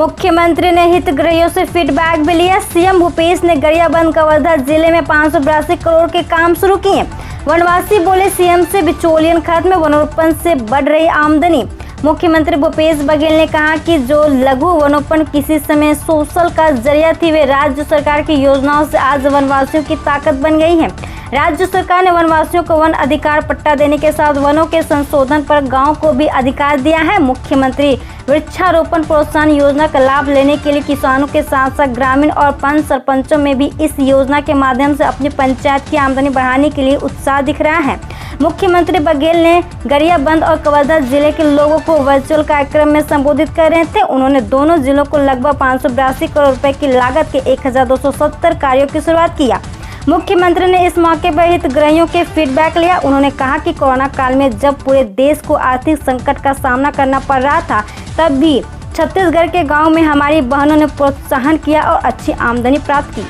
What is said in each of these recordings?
मुख्यमंत्री ने हितग्राहियों से फीडबैक भी लिया। सीएम भूपेश ने गरियाबंद कवर्धा जिले में 582 करोड़ के काम शुरू किए। वनवासी बोले सीएम से बिचौलियन खत्म, वनोपन से बढ़ रही आमदनी। मुख्यमंत्री भूपेश बघेल ने कहा कि जो लघु वनोपन किसी समय सोशल का जरिया थी, वे राज्य सरकार की योजनाओं से आज वनवासियों की ताकत बन गई है। राज्य सरकार ने वनवासियों को वन अधिकार पट्टा देने के साथ वनों के संशोधन पर गांव को भी अधिकार दिया है। मुख्यमंत्री वृक्षारोपण प्रोत्साहन योजना का लाभ लेने के लिए किसानों के साथ साथ ग्रामीण और पंच सरपंचों में भी इस योजना के माध्यम से अपनी पंचायत की आमदनी बढ़ाने के लिए उत्साह दिख रहा है। मुख्यमंत्री बघेल ने गरियाबंद और कवर्धा जिले के लोगों को वर्चुअल कार्यक्रम में संबोधित कर रहे थे। उन्होंने दोनों जिलों को लगभग 582 करोड़ रुपए की लागत के 1270 कार्यों की शुरुआत किया। मुख्यमंत्री ने इस मौके पर हितग्राहियों के फीडबैक लिया। उन्होंने कहा कि कोरोना काल में जब पूरे देश को आर्थिक संकट का सामना करना पड़ रहा था, तब भी छत्तीसगढ़ के गांव में हमारी बहनों ने प्रोत्साहन किया और अच्छी आमदनी प्राप्त की।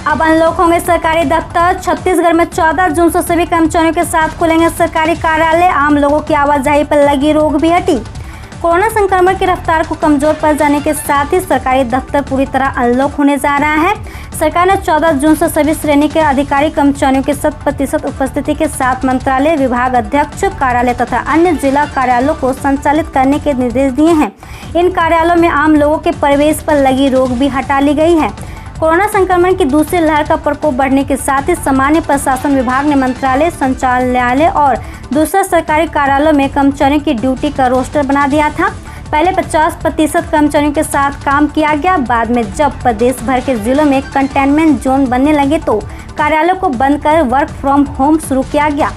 अब अनलॉक होंगे सरकारी दफ्तर। छत्तीसगढ़ में 14 जून से सभी कर्मचारियों के साथ खुलेंगे सरकारी कार्यालय। आम लोगों की आवाजाही पर लगी रोक भी हटी। कोरोना संक्रमण की रफ्तार को कमजोर पड़ जाने के साथ ही सरकारी दफ्तर पूरी तरह अनलॉक होने जा रहा है। सरकार ने 14 जून से सभी श्रेणी के अधिकारी कर्मचारियों की 100% उपस्थिति के साथ मंत्रालय, विभाग अध्यक्ष कार्यालय तथा अन्य जिला कार्यालयों को संचालित करने के निर्देश दिए हैं। इन कार्यालयों में आम लोगों के प्रवेश पर लगी रोक भी हटा ली गई है। कोरोना संक्रमण की दूसरी लहर का प्रकोप बढ़ने के साथ ही सामान्य प्रशासन विभाग ने मंत्रालय, संचालनालय और दूसरे सरकारी कार्यालयों में कर्मचारियों की ड्यूटी का रोस्टर बना दिया था। पहले 50% कर्मचारियों के साथ काम किया गया। बाद में जब प्रदेश भर के जिलों में कंटेनमेंट जोन बनने लगे तो कार्यालयों को बंद कर वर्क फ्रॉम होम शुरू किया गया।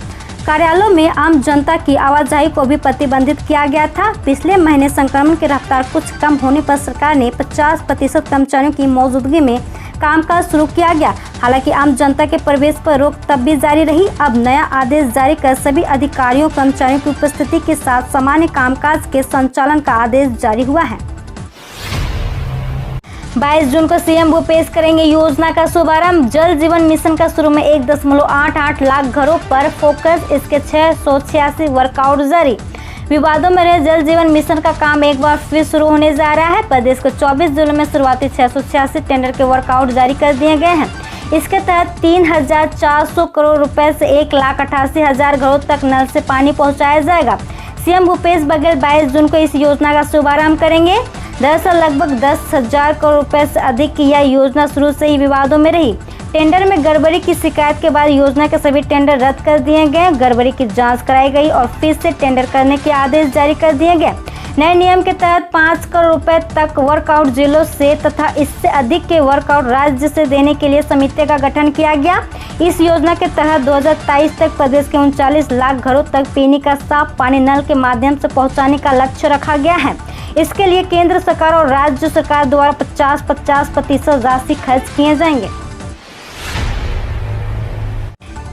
कार्यालयों में आम जनता की आवाजाही को भी प्रतिबंधित किया गया था। पिछले महीने संक्रमण की रफ्तार कुछ कम होने पर सरकार ने 50% कर्मचारियों की मौजूदगी में कामकाज शुरू किया गया। हालांकि आम जनता के प्रवेश पर रोक तब भी जारी रही। अब नया आदेश जारी कर सभी अधिकारियों कर्मचारियों की उपस्थिति के साथ सामान्य कामकाज के संचालन का आदेश जारी हुआ है। 22 जून को सीएम भूपेश करेंगे योजना का शुभारंभ। जल जीवन मिशन का शुरू में 1.88 लाख घरों पर फोकस, इसके 686 वर्कआउट जारी। विवादों में रहे जल जीवन मिशन का काम एक बार फिर शुरू होने जा रहा है। प्रदेश के 24 जिलों में शुरुआती 686 टेंडर के वर्कआउट जारी कर दिए गए हैं। इसके तहत 3,400 करोड़ रुपए से 1,88,000 घरों तक नल से पानी पहुंचाया जाएगा। सीएम भूपेश बघेल 22 जून को इस योजना का शुभारंभ करेंगे। दरअसल लगभग 10,000 करोड़ रुपए से अधिक की यह योजना शुरू से ही विवादों में रही। टेंडर में गड़बड़ी की शिकायत के बाद योजना के सभी टेंडर रद्द कर दिए गए। गड़बड़ी की जांच कराई गई और फिर से टेंडर करने के आदेश जारी कर दिए गए। नए नियम के तहत 5 करोड़ रुपए तक वर्कआउट जिलों से तथा इससे अधिक के वर्कआउट राज्य से देने के लिए समिति का गठन किया गया। इस योजना के तहत 2023 तक प्रदेश के 39 लाख घरों तक पीने का साफ पानी नल के माध्यम से पहुंचाने का लक्ष्य रखा गया है। इसके लिए केंद्र सरकार और राज्य सरकार द्वारा 50% राशि खर्च किए जाएंगे।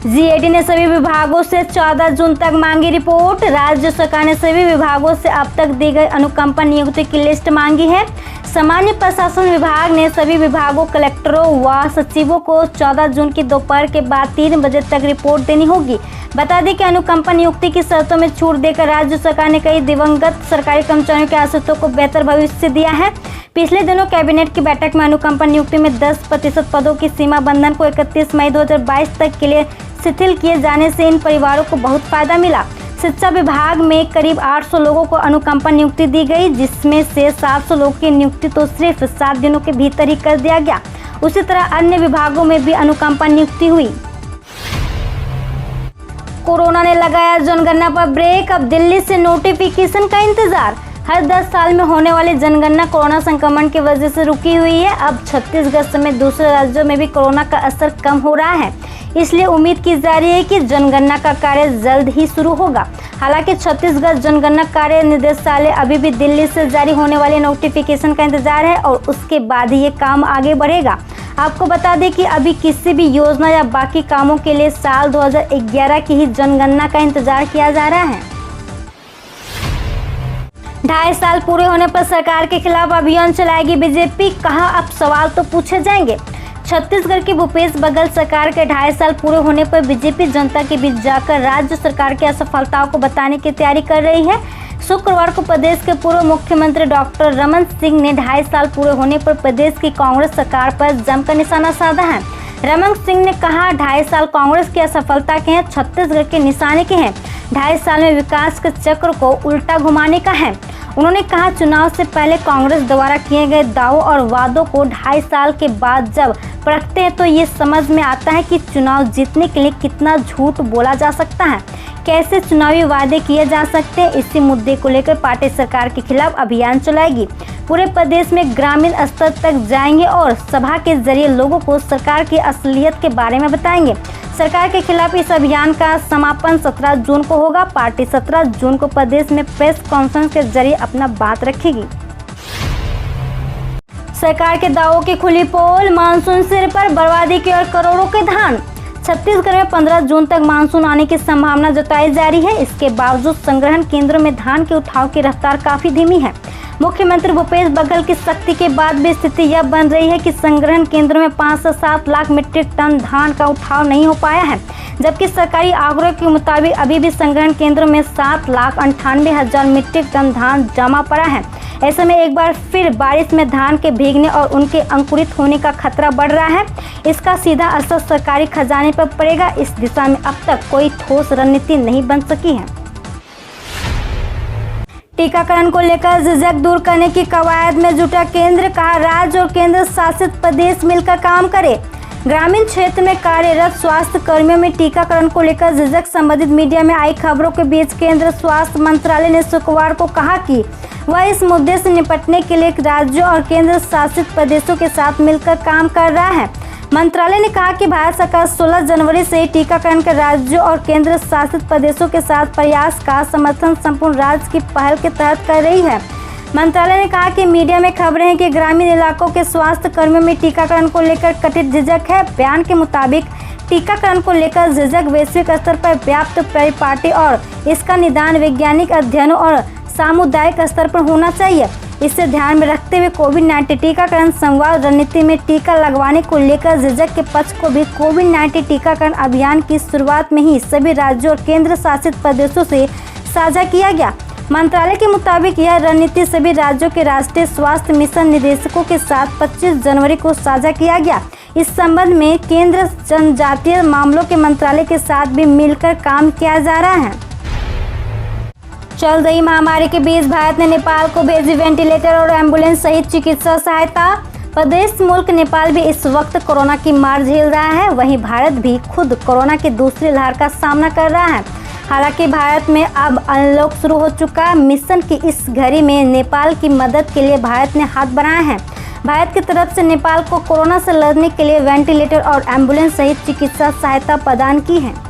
जीएडी ने सभी विभागों से 14 जून तक मांगी रिपोर्ट। राज्य सरकार ने सभी विभागों से अब तक दी गई अनुकंपा नियुक्ति की लिस्ट मांगी है। सामान्य प्रशासन विभाग ने सभी विभागों, कलेक्टरों व सचिवों को 14 जून की दोपहर के बाद 3 बजे तक रिपोर्ट देनी होगी। बता दें कि अनुकंपा नियुक्ति की शर्तों में छूट देकर राज्य सरकार ने कई दिवंगत सरकारी कर्मचारियों के आश्रितों को बेहतर भविष्य दिया है। पिछले दिनों कैबिनेट की बैठक में अनुकंपा नियुक्ति में 10% पदों की सीमा बंधन को 31 मई 2022 तक के लिए शिथिल किए जाने से इन परिवारों को बहुत फायदा मिला। शिक्षा विभाग में करीब 800 लोगों को अनुकंपा नियुक्ति दी गई, जिसमें से 700 लोगों की नियुक्ति तो सिर्फ 7 दिनों के भीतर ही कर दिया गया। उसी तरह अन्य विभागों में भी अनुकंपा नियुक्ति हुई। कोरोना ने लगाया जनगणना पर ब्रेक। अब दिल्ली से नोटिफिकेशन का इंतजार। हर 10 साल में होने वाली जनगणना कोरोना संक्रमण की वजह से रुकी हुई है। अब छत्तीसगढ़ समेत दूसरे राज्यों में भी कोरोना का असर कम हो रहा है, इसलिए उम्मीद की जा रही है कि जनगणना का कार्य जल्द ही शुरू होगा। हालांकि छत्तीसगढ़ जनगणना कार्य निदेशालय अभी भी दिल्ली से जारी होने वाले नोटिफिकेशन का इंतजार है और उसके बाद ही ये काम आगे बढ़ेगा। आपको बता दें कि अभी किसी भी योजना या बाकी कामों के लिए साल 2011 की ही जनगणना का इंतजार किया जा रहा है। 2.5 साल पूरे होने पर सरकार के खिलाफ अभियान चलाएगी बीजेपी। कहा अब सवाल तो पूछे जाएंगे। छत्तीसगढ़ की भूपेश बघेल सरकार के 2.5 साल पूरे होने पर बीजेपी जनता के बीच जाकर राज्य सरकार की असफलताओं को बताने की तैयारी कर रही है। शुक्रवार को प्रदेश के पूर्व मुख्यमंत्री डॉक्टर रमन सिंह ने 2.5 साल पूरे होने पर प्रदेश की कांग्रेस सरकार पर जमकर निशाना साधा है। रमन सिंह ने कहा, 2.5 साल कांग्रेस की असफलता के हैं, छत्तीसगढ़ के निशाने के हैं। 2.5 साल में विकास के चक्र को उल्टा घुमाने का है। उन्होंने कहा, चुनाव से पहले कांग्रेस द्वारा किए गए दावों और वादों को 2.5 साल के बाद जब परखते हैं तो ये समझ में आता है कि चुनाव जीतने के लिए कितना झूठ बोला जा सकता है, कैसे चुनावी वादे किए जा सकते हैं। इसी मुद्दे को लेकर पार्टी सरकार के खिलाफ अभियान चलाएगी। पूरे प्रदेश में ग्रामीण स्तर तक जाएंगे और सभा के जरिए लोगों को सरकार की असलियत के बारे में बताएंगे। सरकार के खिलाफ इस अभियान का समापन 17 जून को होगा। पार्टी 17 जून को प्रदेश में प्रेस कॉन्फ्रेंस के जरिए अपना बात रखेगी। सरकार के दावों की खुली पोल, मानसून सिर पर, बर्बादी की और करोड़ों के धान। छत्तीसगढ़ में 15 जून तक मानसून आने की संभावना जताई जा रही है। इसके बावजूद संग्रहण केंद्रों में धान के उठाव की रफ्तार काफी धीमी है। मुख्यमंत्री भूपेश बघेल की सख्ती के बाद भी स्थिति यह बन रही है कि संग्रहण केंद्रों में 5 से 7 लाख मीट्रिक टन धान का उठाव नहीं हो पाया है, जबकि सरकारी आंकड़ों के मुताबिक अभी भी संग्रहण केंद्रों में 7,98,000 मीट्रिक टन धान जमा पड़ा है। ऐसे में एक बार फिर बारिश में धान के भीगने और उनके अंकुरित होने का खतरा बढ़ रहा है। इसका सीधा असर सरकारी खजाने पर पड़ेगा। इस दिशा में अब तक कोई ठोस रणनीति नहीं बन सकी है। टीकाकरण को लेकर झिझक दूर करने की कवायद में जुटा केंद्र, कहा राज्य और केंद्र शासित प्रदेश मिलकर काम करे। ग्रामीण क्षेत्र में कार्यरत स्वास्थ्य कर्मियों में टीकाकरण को लेकर झिझक संबंधित मीडिया में आई खबरों के बीच केंद्र स्वास्थ्य मंत्रालय ने शुक्रवार को कहा कि वह इस मुद्दे से निपटने के लिए राज्यों और केंद्र शासित प्रदेशों के साथ मिलकर काम कर रहा है। मंत्रालय ने कहा कि भारत सरकार 16 जनवरी से ही टीकाकरण के राज्यों और केंद्र शासित प्रदेशों के साथ प्रयास का समर्थन संपूर्ण राज्य की पहल के तहत कर रही है। मंत्रालय ने कहा कि मीडिया में खबरें हैं कि ग्रामीण इलाकों के स्वास्थ्य कर्मियों में टीकाकरण को लेकर कथित झिझक है। बयान के मुताबिक टीकाकरण को लेकर झिझक वैश्विक स्तर पर व्याप्त परिपाटी और इसका निदान वैज्ञानिक अध्ययनों और सामुदायिक स्तर पर होना चाहिए। इसे ध्यान में रखते हुए कोविड-19 टीकाकरण संवाद रणनीति में टीका लगवाने को लेकर झिझक के पक्ष को भी कोविड-19 टीकाकरण अभियान की शुरुआत में ही सभी राज्यों और केंद्र शासित प्रदेशों से साझा किया गया। मंत्रालय के मुताबिक यह रणनीति सभी राज्यों के राष्ट्रीय स्वास्थ्य मिशन निदेशकों के साथ 25 जनवरी को साझा किया गया। इस संबंध में केंद्र जनजातीय मामलों के मंत्रालय के साथ भी मिलकर काम किया जा रहा है। चल रही महामारी के बीच भारत ने नेपाल को भेजी वेंटिलेटर और एम्बुलेंस सहित चिकित्सा सहायता। प्रदेश मुल्क नेपाल भी इस वक्त कोरोना की मार झेल रहा है। वहीं भारत भी खुद कोरोना की दूसरी लहर का सामना कर रहा है। हालांकि भारत में अब अनलॉक शुरू हो चुका मिशन की इस घड़ी में नेपाल की मदद के लिए भारत ने हाथ बढ़ाया है। भारत की तरफ से नेपाल को कोरोना से लड़ने के लिए वेंटिलेटर और एम्बुलेंस सहित चिकित्सा सहायता प्रदान की है।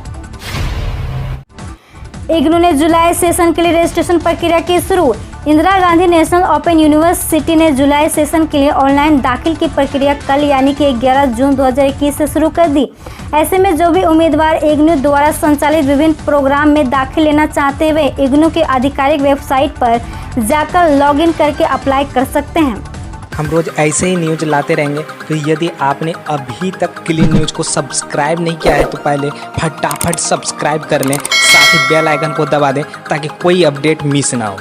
इग्नू ने जुलाई सेशन के लिए रजिस्ट्रेशन प्रक्रिया की शुरू। Indira Gandhi national open university ने जुलाई सेशन के लिए ऑनलाइन दाखिल की प्रक्रिया कल यानी कि 11 जून 2021 से शुरू कर दी। ऐसे में जो भी उम्मीदवार इग्नू द्वारा संचालित विभिन्न प्रोग्राम में दाखिल लेना चाहते हुए इग्नू के आधिकारिक वेबसाइट पर जाकर लॉगिन करके अप्लाई कर सकते हैं। हम रोज ऐसे ही न्यूज लाते रहेंगे, तो यदि आपने अभी तक क्लीन न्यूज को सब्सक्राइब नहीं किया है तो पहले फटाफट सब्सक्राइब कर लें, साथ ही बेल आइकन को दबा दें ताकि कोई अपडेट मिस ना हो।